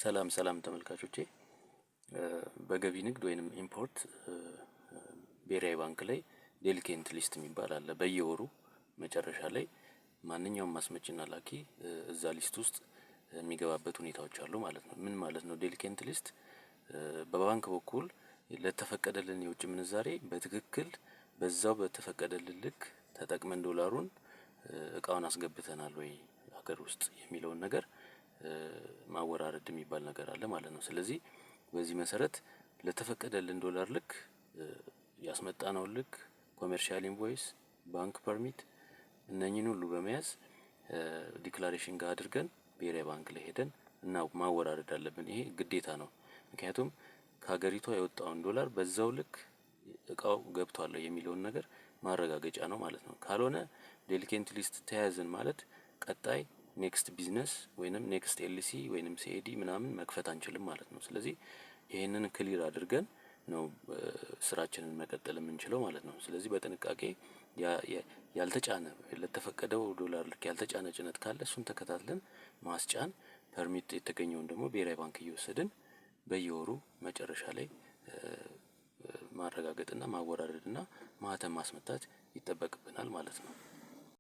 ሰላም ሰላም ተመልካቾቼ በገቢ ንግድ ወይንም ኢምፖርት ብሔራዊ ባንክ ላይ ዴሊኬንት ሊስት የሚባል አለ። በየወሩ መጨረሻ ላይ ማንኛውም ማስመጪና ላኪ እዛ ሊስት ውስጥ የሚገባበት ሁኔታዎች አሉ ማለት ነው። ምን ማለት ነው? ዴሊኬንት ሊስት በባንክ በኩል ለተፈቀደልን የውጭ ምንዛሬ በትክክል በዛው በተፈቀደልን ልክ ተጠቅመን ዶላሩን እቃውን አስገብተናል ወይ ሀገር ውስጥ የሚለውን ነገር ማወራረድ የሚባል ነገር አለ ማለት ነው። ስለዚህ በዚህ መሰረት ለተፈቀደልን ዶላር ልክ ያስመጣነው ልክ ኮሜርሻል ኢንቮይስ፣ ባንክ ፐርሚት እነኚህን ሁሉ በመያዝ ዲክላሬሽን ጋር አድርገን ብሔራዊ ባንክ ላይ ሄደን እና ማወራረድ አለብን። ይሄ ግዴታ ነው። ምክንያቱም ከሀገሪቷ የወጣውን ዶላር በዛው ልክ እቃው ገብቷል የሚለውን ነገር ማረጋገጫ ነው ማለት ነው። ካልሆነ ዴሊኬንት ሊስት ተያዝን ማለት ቀጣይ ኔክስት ቢዝነስ ወይንም ኔክስት ኤልሲ ወይንም ሲኤዲ ምናምን መክፈት አንችልም ማለት ነው። ስለዚህ ይሄንን ክሊር አድርገን ነው ስራችንን መቀጠል የምንችለው ማለት ነው። ስለዚህ በጥንቃቄ ያልተጫነ ለተፈቀደው ዶላር ልክ ያልተጫነ ጭነት ካለ እሱን ተከታትለን ማስጫን፣ ፐርሚት የተገኘውን ደግሞ ብሔራዊ ባንክ እየወሰድን በየወሩ መጨረሻ ላይ ማረጋገጥና ማወራረድና ማህተም ማስመታት ይጠበቅብናል ማለት ነው።